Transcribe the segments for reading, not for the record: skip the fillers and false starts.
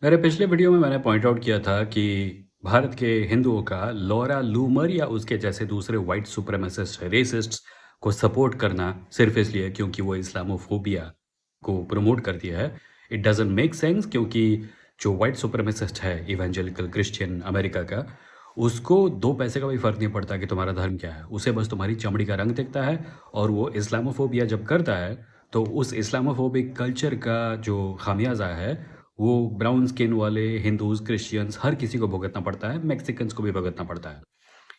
मेरे पिछले वीडियो में मैंने पॉइंट आउट किया था कि भारत के हिंदुओं का लॉरा लूमर या उसके जैसे दूसरे वाइट सुप्रेमेसिस्ट रेसिस्ट्स को सपोर्ट करना सिर्फ इसलिए क्योंकि वो इस्लामोफोबिया को प्रमोट करती है। इट डजंट मेक सेंस क्योंकि जो वाइट सुप्रेमेसिस्ट है इवेंजेलिकल क्रिश्चियन अमेरिका का, उसको दो पैसे का भी फर्क नहीं पड़ता कि तुम्हारा धर्म क्या है। उसे बस तुम्हारी चमड़ी का रंग दिखता है और वो इस्लामोफोबिया जब करता है तो उस इस्लामोफोबिक कल्चर का जो खामियाजा है वो ब्राउन स्किन वाले हिंदूज क्रिश्चियंस हर किसी को भुगतना पड़ता है, मैक्सिकन्स को भी भुगतना पड़ता है।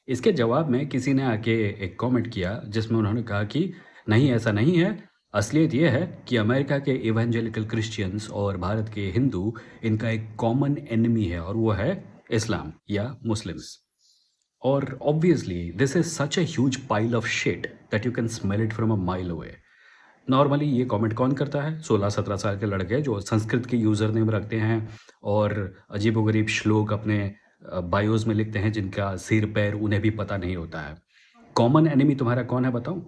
इसके जवाब में किसी ने आके एक कमेंट किया जिसमें उन्होंने कहा कि नहीं, ऐसा नहीं है। असलियत ये है कि अमेरिका के इवेंजेलिकल क्रिश्चियंस और भारत के हिंदू, इनका एक कॉमन एनिमी है और वो है इस्लाम या मुस्लिम्स। और obviously this is such a huge pile of shit that you can smell it from a mile away. Normally ये कमेंट कौन करता है? 16-17 साल के लड़के जो संस्कृत के यूज़र नेम रखते हैं और अजीबोगरीब श्लोक अपने बायोज में लिखते हैं जिनका सिर पैर उन्हें भी पता नहीं होता है। कॉमन एनिमी तुम्हारा कौन है बताऊं?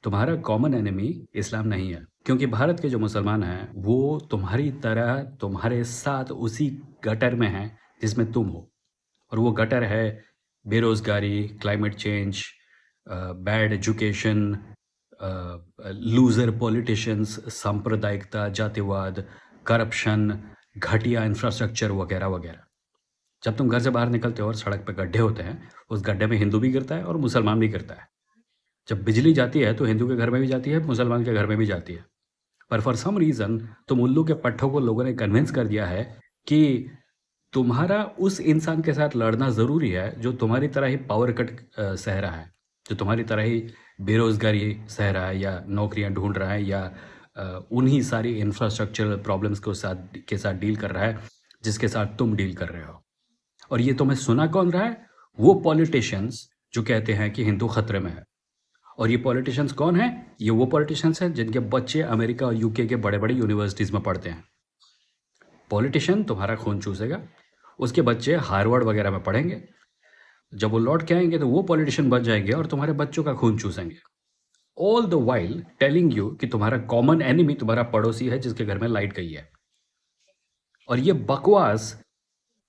तुम्हारा कॉमन एनिमी इस्लाम नहीं है, क्योंकि भारत के जो मुसलमान हैं वो तुम्हारी तरह तुम्हारे साथ उसी गटर में हैं जिसमें तुम हो। और वो गटर है बेरोजगारी, climate change, bad education, loser politicians, सांप्रदायिकता, जातिवाद, करप्शन, घटिया इंफ्रास्ट्रक्चर वगैरह वगैरह। जब तुम घर से बाहर निकलते हो और सड़क पे गड्ढे होते हैं, उस गड्ढे में हिंदू भी गिरता है और मुसलमान भी गिरता है। जब बिजली जाती है तो हिंदू के घर में भी जाती है, मुसलमान के घर में भी जाती है। पर फॉर सम रीज़न तुम उल्लू के पट्टों को लोगों ने कन्विंस कर दिया है कि तुम्हारा उस इंसान के साथ लड़ना ज़रूरी है जो तुम्हारी तरह ही पावर कट सह रहा है, जो तुम्हारी तरह ही बेरोज़गारी सह रहा है या नौकरियां ढूंढ रहा है या उन्हीं सारी इंफ्रास्ट्रक्चरल प्रॉब्लम्स के साथ डील कर रहा है जिसके साथ तुम डील कर रहे हो। और ये तुम्हें सुना कौन रहा है? वो पॉलिटिशियंस जो कहते हैं कि हिंदू खतरे में है। और ये पॉलिटिशियंस कौन है? ये वो पॉलिटिशियंस हैं जिनके बच्चे अमेरिका और यूके के बड़े बड़े यूनिवर्सिटीज़ में पढ़ते हैं। पॉलिटिशियन तुम्हारा खून चूसेगा, उसके बच्चे हार्वर्ड वगैरह में पढ़ेंगे। जब वो लौट के आएंगे तो वो पॉलिटिशियन बन जाएंगे और तुम्हारे बच्चों का खून चूसेंगे। All the while telling you कि तुम्हारा कॉमन एनिमी तुम्हारा पड़ोसी है जिसके घर में लाइट गई है। और ये बकवास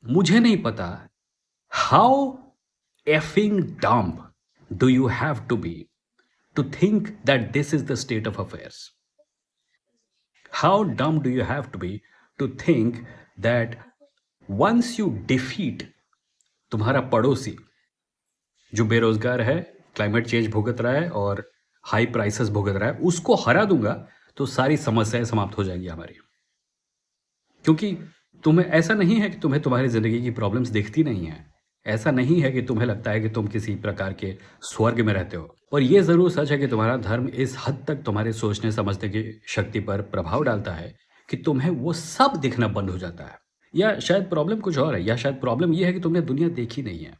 मुझे नहीं पता how effing dumb do you have to be to think that this is the state of affairs. How dumb do you have to be to think that once you defeat तुम्हारा पड़ोसी जो बेरोजगार है, क्लाइमेट चेंज भुगत रहा है और high prices भुगत रहा है, उसको हरा दूंगा तो सारी समस्याएं समाप्त हो जाएंगी हमारी। क्योंकि तुम्हें ऐसा नहीं है कि तुम्हें तुम्हारी जिंदगी की प्रॉब्लम्स दिखती नहीं है, ऐसा नहीं है कि तुम्हें लगता है कि तुम किसी प्रकार के स्वर्ग में रहते हो। और ये ज़रूर सच है कि तुम्हारा धर्म इस हद तक तुम्हारे सोचने समझने की शक्ति पर प्रभाव डालता है कि तुम्हें वो सब दिखना बंद हो जाता है। या शायद प्रॉब्लम कुछ और है, या शायद प्रॉब्लम ये है कि तुमने दुनिया देखी नहीं है।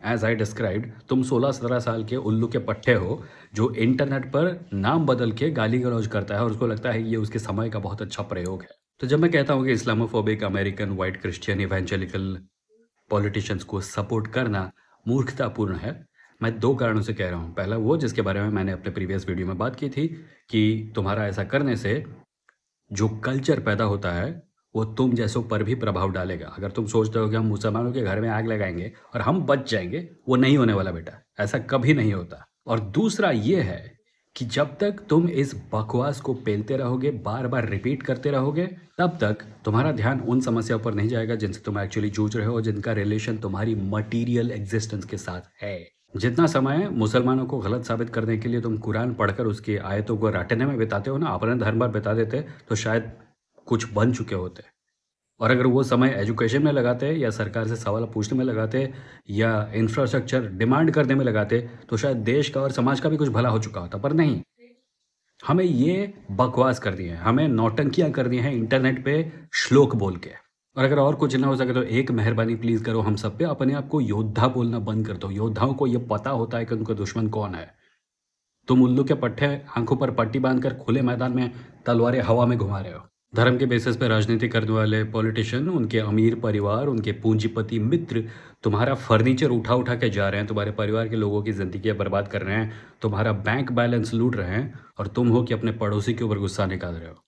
एज आई डिस्क्राइब्ड, तुम 16-17 साल के उल्लू के पट्टे हो जो इंटरनेट पर नाम बदल के गाली गलौज करता है और उसको लगता है कि ये उसके समय का बहुत अच्छा प्रयोग है। तो जब मैं कहता हूँ कि Islamophobic American white Christian evangelical politicians को सपोर्ट करना मूर्खतापूर्ण है, मैं दो कारणों से कह रहा हूँ। पहला वो जिसके बारे में मैंने अपने प्रीवियस वीडियो में बात की थी कि तुम्हारा ऐसा करने से जो कल्चर पैदा होता है वो तुम जैसों पर भी प्रभाव डालेगा। अगर तुम सोचते हो कि हम मुसलमानों के घर में आग लगाएंगे और हम बच जाएंगे, वो नहीं होने वाला बेटा, ऐसा कभी नहीं होता। और दूसरा ये है कि जब तक तुम इस बकवास को पेलते रहोगे, बार बार रिपीट करते रहोगे, तब तक तुम्हारा ध्यान उन समस्याओं पर नहीं जाएगा जिनसे तुम एक्चुअली जूझ रहे हो, जिनका रिलेशन तुम्हारी मटीरियल एग्जिस्टेंस के साथ है। जितना समय मुसलमानों को गलत साबित करने के लिए तुम कुरान पढ़कर उसकी आयतों को रटने में बिताते हो ना, अपने धर्म पर बिता देते तो शायद कुछ बन चुके होते। और अगर वो समय एजुकेशन में लगाते या सरकार से सवाल पूछने में लगाते या इंफ्रास्ट्रक्चर डिमांड करने में लगाते तो शायद देश का और समाज का भी कुछ भला हो चुका होता। पर नहीं, हमें ये बकवास कर दी है, हमें नौटंकियां कर दी हैं इंटरनेट पे श्लोक बोल के। और अगर और कुछ ना हो सके तो एक मेहरबानी प्लीज करो, हम सब पे अपने आप को योद्धा बोलना बंद कर दो। योद्धाओं को ये पता होता है कि उनका दुश्मन कौन है। तुम उल्लू के पट्टे आंखों पर पट्टी बांधकर खुले मैदान में तलवारें हवा में घुमा रहे हो। धर्म के बेसिस पे राजनीति करने वाले पॉलिटिशियन, उनके अमीर परिवार, उनके पूंजीपति मित्र तुम्हारा फर्नीचर उठा उठा के जा रहे हैं, तुम्हारे परिवार के लोगों की जिंदगी बर्बाद कर रहे हैं, तुम्हारा बैंक बैलेंस लूट रहे हैं और तुम हो कि अपने पड़ोसी के ऊपर गुस्सा निकाल रहे हो।